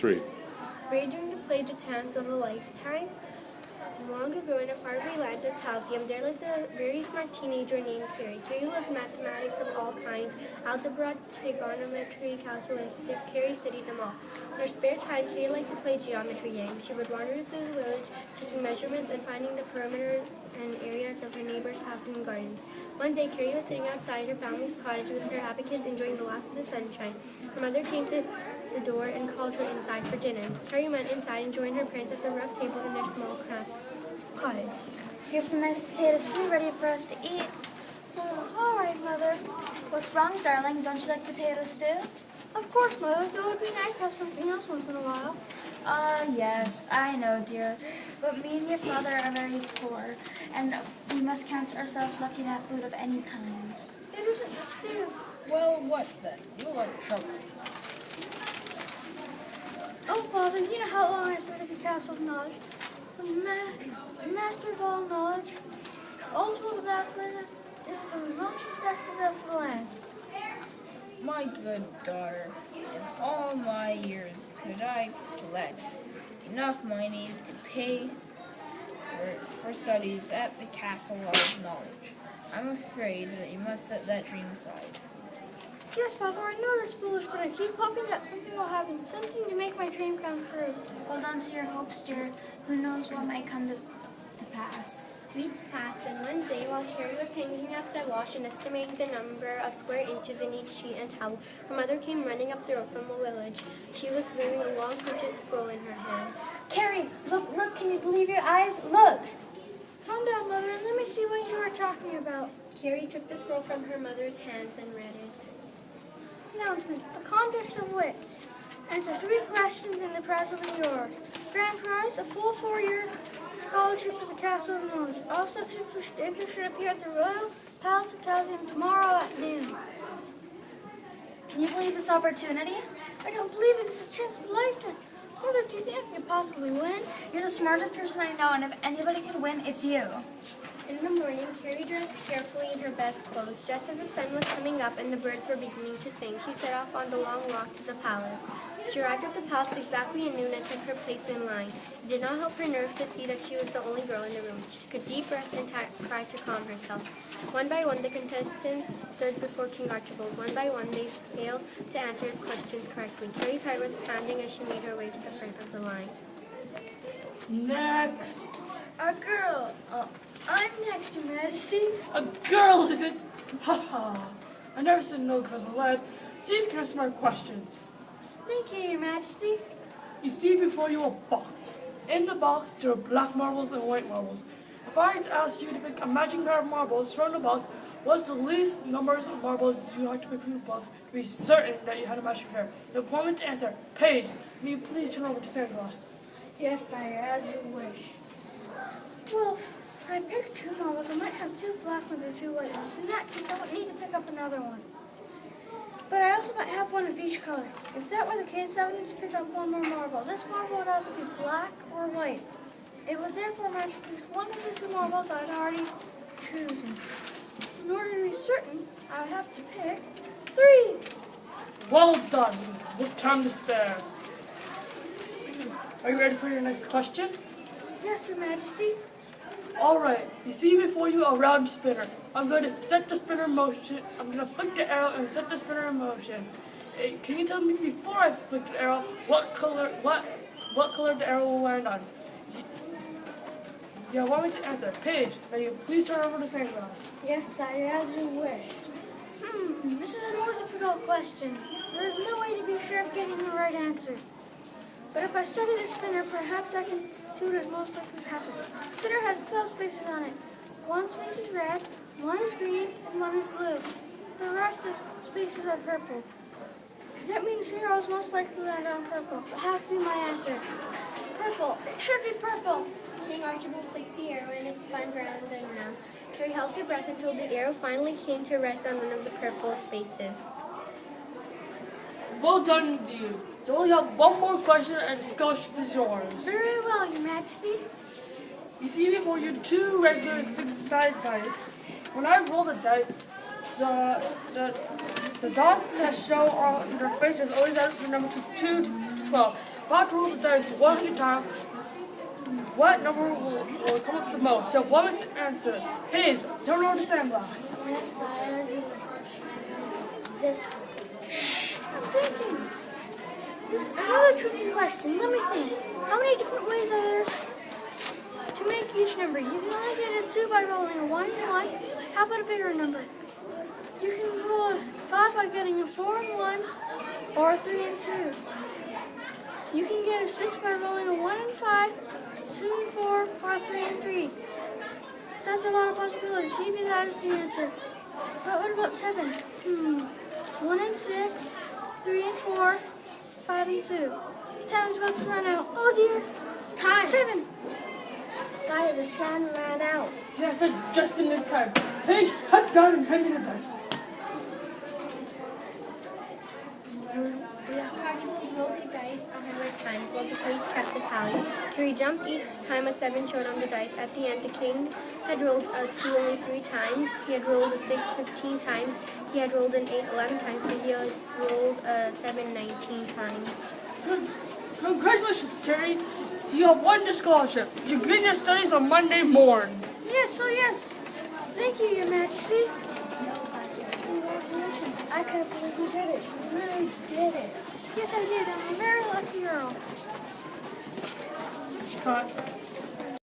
3. Raging to play the chance of a lifetime. Long ago in a faraway land of Talsium, there lived a very smart teenager named Carrie. Carrie loved mathematics of all kinds, algebra, trigonometry, calculus. Carrie studied them all. In her spare time, Carrie liked to play geometry games. She would wander through the village, taking measurements and finding the perimeter and areas of her neighbor's house and gardens. One day, Carrie was sitting outside her family's cottage with her abacus, enjoying the last of the sunshine. Her mother came to the door and called her inside for dinner. Carrie went inside and joined her parents at the rough table in their small cottage. Here's some nice potato stew ready for us to eat. Oh, all right, Mother. What's wrong, darling? Don't you like potato stew? Of course, Mother. Though it would be nice to have something else once in a while. Yes, I know, dear. But me and your father are very poor, and we must count ourselves lucky to have food of any kind. It isn't the stew. Well, what then? You'll have trouble. Oh, Father, you know how long I studied the Castle of Knowledge? The master of all knowledge. Ultimate mathematician is the most respected of the land. My good daughter, in all my years could I collect enough money to pay for studies at the Castle of Knowledge. I'm afraid that you must set that dream aside. Yes, Father, I know it's foolish, but I keep hoping that something will happen, something to make my dream come true. Hold on to your hopes, dear. Who knows what might come to pass. Weeks passed, and one day, while Carrie was hanging up the wash and estimating the number of square inches in each sheet and towel, her mother came running up the road from the village. She was wearing a long printed scroll in her hand. Carrie, look, can you believe your eyes? Look! Calm down, Mother, and let me see what you were talking about. Carrie took the scroll from her mother's hands and read it. Announcement, a contest of wits. Answer 3 questions and the prize will be yours. Grand prize, a full 4-year scholarship to the Castle of Knowledge. All subjects who should enter should appear at the Royal Palace of Talsium tomorrow at noon. Can you believe this opportunity? I don't believe it is a chance of a lifetime. Mother, do you think I could possibly win? You're the smartest person I know, and if anybody could win, it's you. In the morning, Carrie dressed carefully in her best clothes. Just as the sun was coming up and the birds were beginning to sing, she set off on the long walk to the palace. She arrived at the palace exactly at noon and took her place in line. It did not help her nerves to see that she was the only girl in the room. She took a deep breath and tried to calm herself. One by one, the contestants stood before King Archibald. One by one, they failed to answer his questions correctly. Carrie's heart was pounding as she made her way to the front of the line. Next. A girl. I'm next, Your Majesty. A girl, is it? Ha ha. I never said no girls allowed. See if you can have smart questions. Thank you, Your Majesty. You see before you a box. In the box, there are black marbles and white marbles. If I had asked you to pick a matching pair of marbles from the box, what's the least numbers of marbles you have to pick from the box to be certain that you had a matching pair? You have 1 minute to answer. Paige, will you please turn over to Sandglass? Yes, sire, as you wish. Well, if I pick 2 marbles, I might have 2 black ones or 2 white ones. In that case, I won't need to pick up another one. But I also might have 1 of each color. If that were the case, I would need to pick up 1 more marble. This marble would either be black or white. It would therefore match at least 1 of the 2 marbles I'd already chosen. In order to be certain, I would have to pick 3. Well done. With time to spare. Are you ready for your next question? Yes, Your Majesty. Alright, you see before you a round spinner. I'm going to set the spinner in motion. I'm going to flick the arrow and set the spinner in motion. Can you tell me before I flick the arrow what color the arrow will land on? Yeah, want me to answer? Paige, now you please turn over to Sandglass. Yes, sire, as you wish. This is a more difficult question. There is no way to be sure of getting the right answer. But if I study the spinner, perhaps I can see what is most likely to happen. The spinner has 12 spaces on it. 1 space is red, 1 is green, and 1 is blue. The rest of the spaces are purple. That means 0 is most likely to land on purple. It has to be my answer. Purple. It should be purple. King Archibald flicked the arrow and it spun round and round. Carrie held her breath until the arrow finally came to rest on one of the purple spaces. Well done, indeed. You only have 1 more question and the scholarship is yours. Very well, Your Majesty. You see before you 2 regular 6-sided dice. When I roll the dice, the dots that show on their faces always add up from number 2 to 12. If I roll the dice 100 times, what number will come up the most? You have 1 minute to answer. Hey, turn on the sandbox. Yes, sire, as you wish. This one. Shh, I'm thinking. This is another tricky question. Let me think. How many different ways are there to make each number? You can only get a 2 by rolling a 1 and 1. How about a bigger number? You can roll a 5 by getting a 4 and 1, or a 3 and 2. You can get a 6 by rolling a 1 and 5, 2 and 4, or a 3 and 3. That's a lot of possibilities. Maybe that is the answer. But what about 7? 1 and 6, 3 and 4, 5 and 2. Time is about to run out. Oh dear. Time. 7. Sire, the sun ran out. Yes, just in the time. Hey, cut down and hang in the dice. Archibald rolled the dice 100 times while the page kept the tally. Carrie jumped each time a 7 showed on the dice. At the end, the king had rolled a 2 only 3 times. He had rolled a 6 15 times. He had rolled an 8 11 times. But he had rolled a 7 19 times. Congratulations, Carrie. You have won the scholarship. You begin your studies on Monday morning. Yes, oh yes. Thank you, Your Majesty. Congratulations. I can't believe you did it. You really did it. Yes, I did. I'm a very lucky girl. Cut.